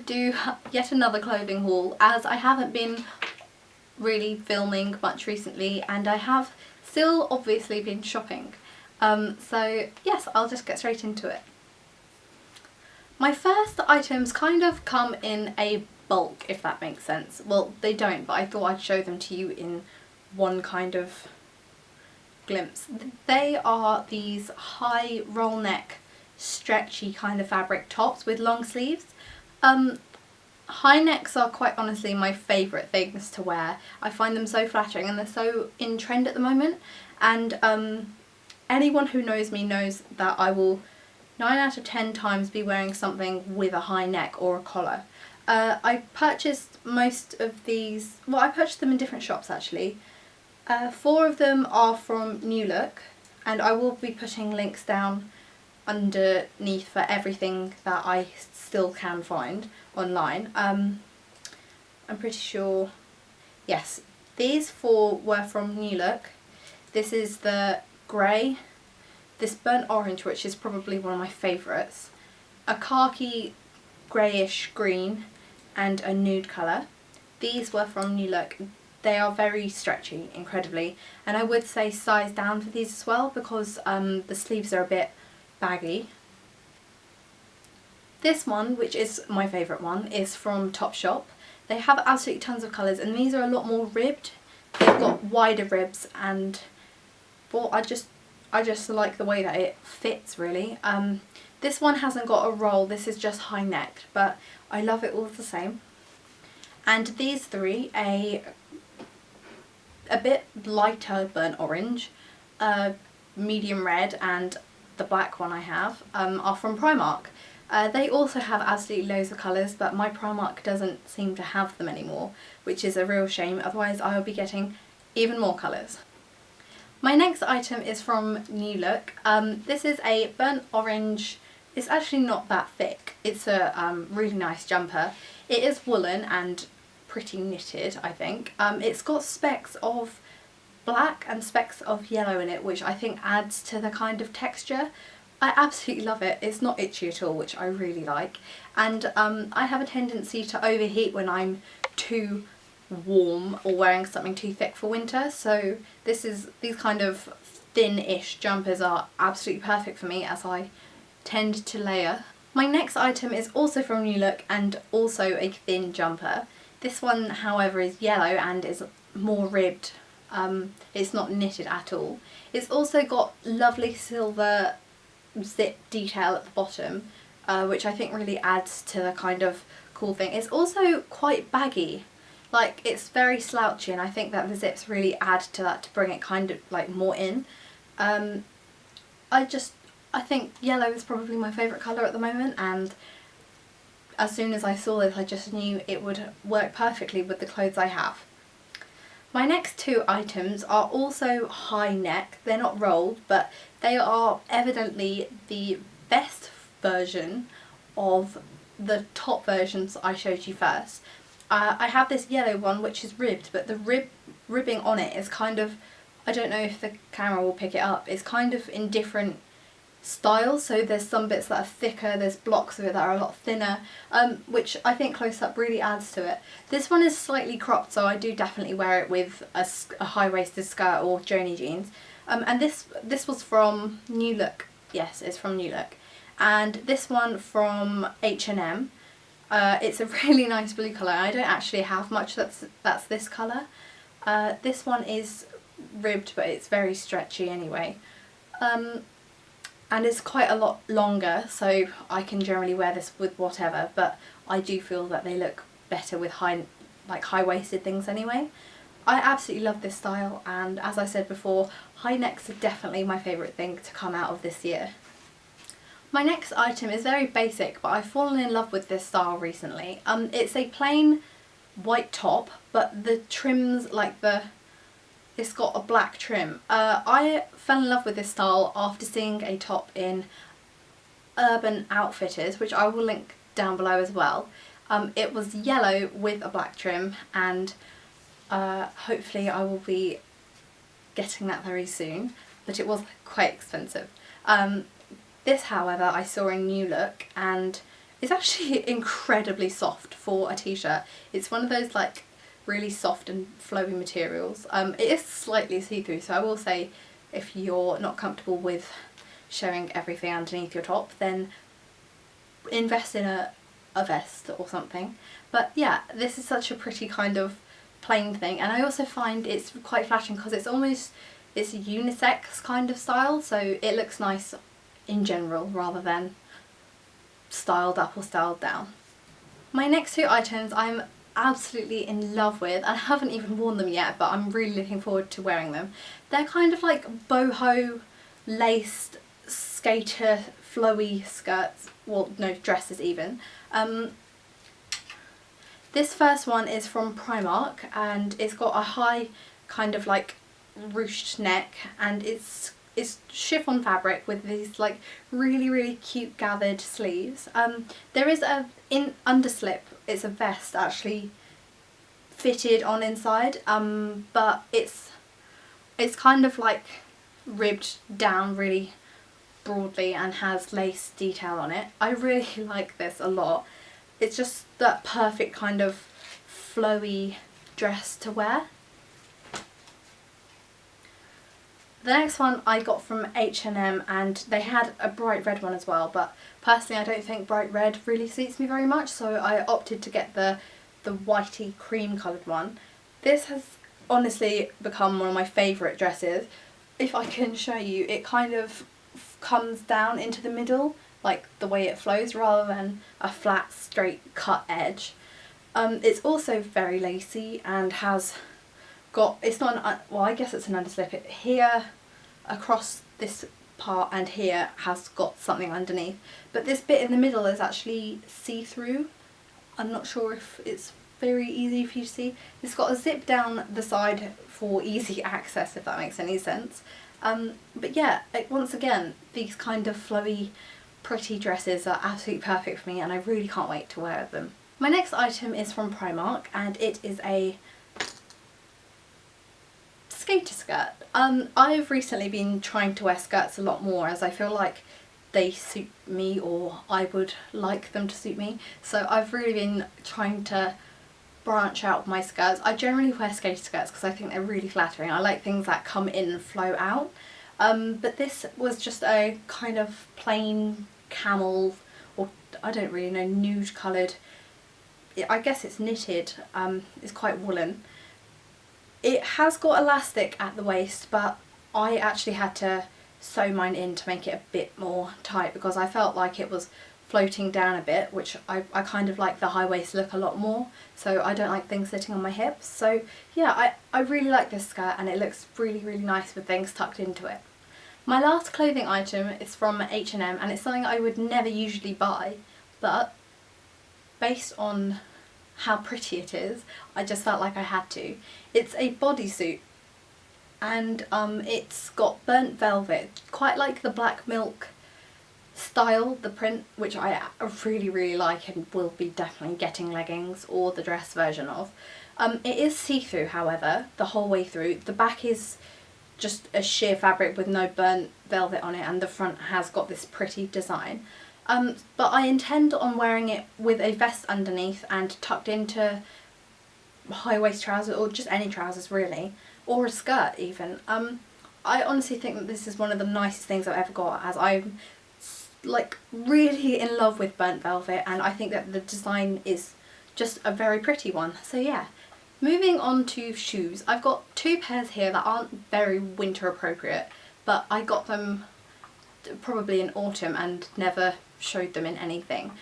do yet another clothing haul, as I haven't been really filming much recently and I have still obviously been shopping. So yes, I'll just get straight into it. My first items kind of come in a bulk, if that makes sense. Well, they don't, but I thought I'd show them to you in one kind of glimpse. They are these high roll neck, stretchy kind of fabric tops with long sleeves. High necks are quite honestly my favourite things to wear. I find them so flattering and they're so in trend at the moment, and anyone who knows me knows that I will 9 out of 10 times be wearing something with a high neck or a collar. I purchased most of these, well, I purchased them in different shops actually. 4 of them are from New Look, and I will be putting links down underneath for everything that I still can find online. I'm pretty sure, yes, these 4 were from New Look. This is the grey, this burnt orange, which is probably one of my favourites, a khaki greyish green, and a nude colour. These were from New Look. They are very stretchy, incredibly, and I would say size down for these as well because the sleeves are a bit baggy. This one, which is my favourite one, is from Topshop. They have absolutely tons of colours, and these are a lot more ribbed. They've got wider ribs, and well, I just like the way that it fits, really. This one hasn't got a roll, this is just high necked, but I love it all the same. And these 3, a bit lighter burnt orange, medium red, and the black one I have, are from Primark. They also have absolutely loads of colours, but my Primark doesn't seem to have them anymore, which is a real shame, otherwise I will be getting even more colours. My next item is from New Look. This is a burnt orange. It's actually not that thick. It's a really nice jumper. It is woolen and pretty knitted, I think. It's got specks of black and specks of yellow in it, which I think adds to the kind of texture. I absolutely love it. It's not itchy at all, which I really like. And I have a tendency to overheat when I'm too warm or wearing something too thick for winter, so these kind of thin-ish jumpers are absolutely perfect for me as I tend to layer. My next item is also from New Look and also a thin jumper. This one, however, is yellow and is more ribbed. It's not knitted at all. It's also got lovely silver zip detail at the bottom, which I think really adds to the kind of cool thing. It's also quite baggy. Like, it's very slouchy, and I think that the zips really add to that to bring it kind of like more in. I think yellow is probably my favourite colour at the moment, and as soon as I saw this I just knew it would work perfectly with the clothes I have. My next 2 items are also high neck. They're not rolled, but they are evidently the best version of the top versions I showed you first. I have this yellow one which is ribbed, but the ribbing on it is kind of, I don't know if the camera will pick it up, it's kind of in different styles. So there's some bits that are thicker, there's blocks of it that are a lot thinner, which I think close up really adds to it. This one is slightly cropped, so I do definitely wear it with a high-waisted skirt or Joni jeans. And this was from New Look. Yes, it's from New Look. And this one from H&M. It's a really nice blue colour. I don't actually have much that's this colour. This one is ribbed, but it's very stretchy anyway. And it's quite a lot longer, so I can generally wear this with whatever, but I do feel that they look better with high-waisted things anyway. I absolutely love this style, and as I said before, high necks are definitely my favourite thing to come out of this year. My next item is very basic, but I've fallen in love with this style recently. It's a plain white top, but the trims, it's got a black trim. I fell in love with this style after seeing a top in Urban Outfitters, which I will link down below as well. It was yellow with a black trim, and hopefully I will be getting that very soon, but it was quite expensive. This, however, I saw in New Look, and It's actually incredibly soft for a t-shirt. It's one of those like really soft and flowy materials. It is slightly see-through, so I will say if you're not comfortable with showing everything underneath your top, then invest in a vest or something. But yeah, this is such a pretty kind of plain thing, and I also find it's quite flattering because it's a unisex kind of style, so it looks nice in general rather than styled up or styled down. My next two items I'm absolutely in love with, and I haven't even worn them yet, but I'm really looking forward to wearing them. They're kind of like boho laced skater flowy skirts, well no, dresses even. This first one is from Primark, and it's got a high kind of like ruched neck, and it's chiffon fabric with these like really cute gathered sleeves. There is a underslip, it's a vest actually fitted on inside, but it's kind of like ribbed down really broadly and has lace detail on it. I really like this a lot. It's just that perfect kind of flowy dress to wear. The next one I got from H&M, and they had a bright red one as well, but personally I don't think bright red really suits me very much, so I opted to get the whitey cream coloured one. This has honestly become one of my favourite dresses. If I can show you, it kind of comes down into the middle, like the way it flows, rather than a flat straight cut edge. It's also very lacy and has got, it's not an, well I guess it's an underslip. It here across this part and here has got something underneath, but this bit in the middle is actually see-through. I'm not sure if it's very easy for you to see. It's got a zip down the side for easy access, if that makes any sense. But yeah, once again, these kind of flowy pretty dresses are absolutely perfect for me, and I really can't wait to wear them. My next item is from Primark, and it is a skater skirt. I've recently been trying to wear skirts a lot more, as I feel like they suit me, or I would like them to suit me. So I've really been trying to branch out my skirts. I generally wear skater skirts because I think they're really flattering. I like things that come in and flow out. But this was just a kind of plain camel, or I don't really know, nude coloured, I guess it's knitted, it's quite woolen. It has got elastic at the waist, but I actually had to sew mine in to make it a bit more tight because I felt like it was floating down a bit, which I kind of like the high waist look a lot more, so I don't like things sitting on my hips. So yeah, I really like this skirt, and it looks really nice with things tucked into it. My last clothing item is from H&M, and it's something I would never usually buy, but based on how pretty it is, I just felt like I had to. It's a bodysuit, and it's got burnt velvet, quite like the black milk style, the print, which I really like and will be definitely getting leggings or the dress version of. It is see-through, however, the whole way through. The back is just a sheer fabric with no burnt velvet on it, and the front has got this pretty design. But I intend on wearing it with a vest underneath and tucked into high waist trousers, or just any trousers really, or a skirt even. I honestly think that this is one of the nicest things I've ever got, as I'm like really in love with burnt velvet, and I think that the design is just a very pretty one. So yeah. Moving on to shoes, I've got two pairs here that aren't very winter appropriate, but I got them probably in autumn and never showed them in anything.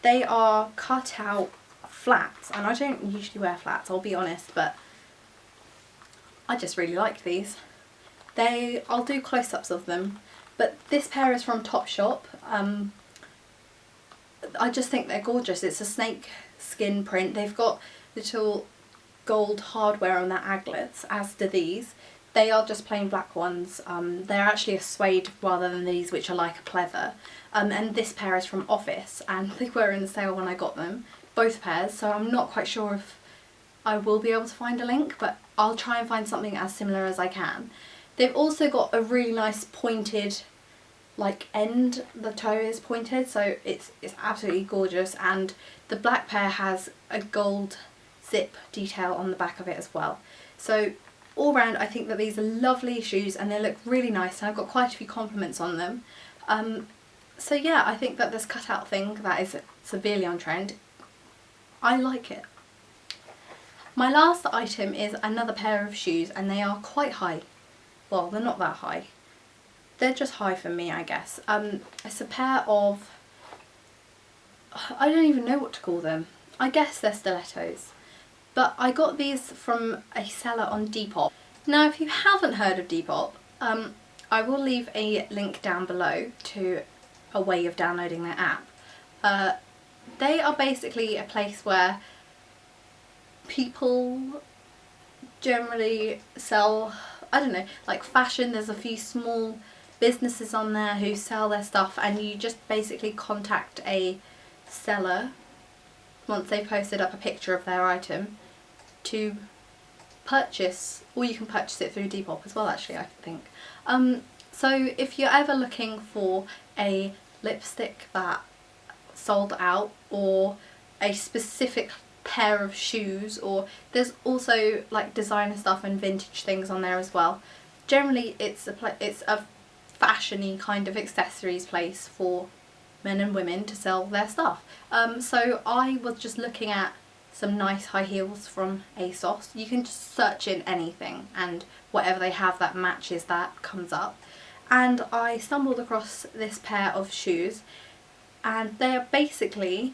They are cut out flats, and I don't usually wear flats, I'll be honest, but I just really like these. I'll do close-ups of them, but this pair is from Topshop. I just think they're gorgeous. It's a snake skin print. They've got little gold hardware on their aglets, as do these. They are just plain black ones. They're actually a suede rather than these, which are like a pleather. And this pair is from Office, and they were in sale when I got them, both pairs, so I'm not quite sure if I will be able to find a link, but I'll try and find something as similar as I can. They've also got a really nice pointed like end, the toe is pointed, so it's absolutely gorgeous, and the black pair has a gold zip detail on the back of it as well. So all round I think that these are lovely shoes and they look really nice, and I've got quite a few compliments on them. So yeah, I think that this cutout thing that is severely on trend, I like it. My last item is another pair of shoes, and they are quite high. Well, they're not that high. They're just high for me, I guess. It's a pair of, I don't even know what to call them. I guess they're stilettos. But I got these from a seller on Depop. Now, if you haven't heard of Depop, I will leave a link down below to a way of downloading their app. They are basically a place where people generally sell, I don't know, like fashion. There's a few small businesses on there who sell their stuff, and you just basically contact a seller once they've posted up a picture of their item to purchase, or you can purchase it through Depop as well actually, I think. So if you're ever looking for a lipstick that sold out, or a specific pair of shoes, or there's also like designer stuff and vintage things on there as well. Generally it's a fashiony kind of accessories place for men and women to sell their stuff. So I was just looking at some nice high heels from ASOS. You can just search in anything and whatever they have that matches that comes up. And I stumbled across this pair of shoes, and they're basically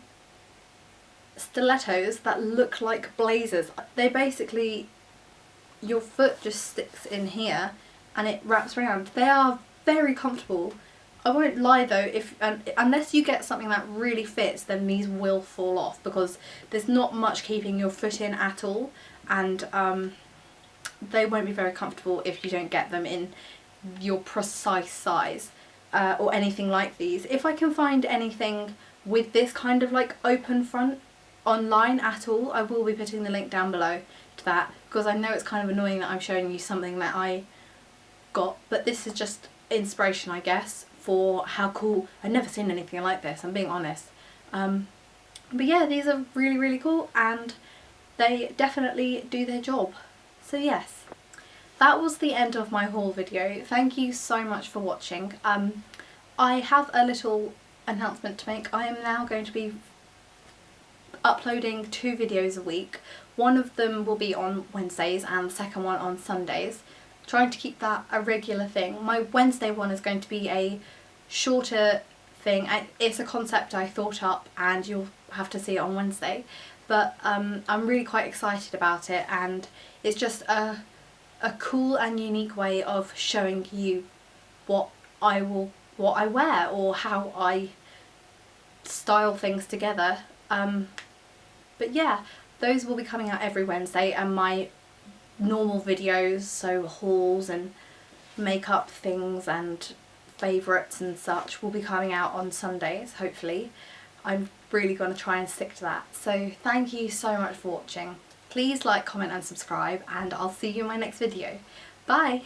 stilettos that look like blazers. They basically, your foot just sticks in here and it wraps around. They are very comfortable. I won't lie though, unless you get something that really fits, then these will fall off, because there's not much keeping your foot in at all, and they won't be very comfortable if you don't get them in your precise size or anything like these. If I can find anything with this kind of like open front online at all, I will be putting the link down below to that, because I know it's kind of annoying that I'm showing you something that I got, but this is just inspiration, I guess, for how cool. I've never seen anything like this, I'm being honest. But yeah, these are really, really cool, and they definitely do their job. So yes, that was the end of my haul video. Thank you so much for watching. I have a little announcement to make. I am now going to be uploading 2 videos a week. One of them will be on Wednesdays and the second one on Sundays. Trying to keep that a regular thing. My Wednesday one is going to be a shorter thing. It's a concept I thought up, and you'll have to see it on Wednesday. But I'm really quite excited about it, and it's just a cool and unique way of showing you what I wear, or how I style things together. But yeah, those will be coming out every Wednesday, and my normal videos, so hauls and makeup things and favourites and such, will be coming out on Sundays, hopefully. I'm really going to try and stick to that. So thank you so much for watching. Please like, comment and subscribe, and I'll see you in my next video. Bye!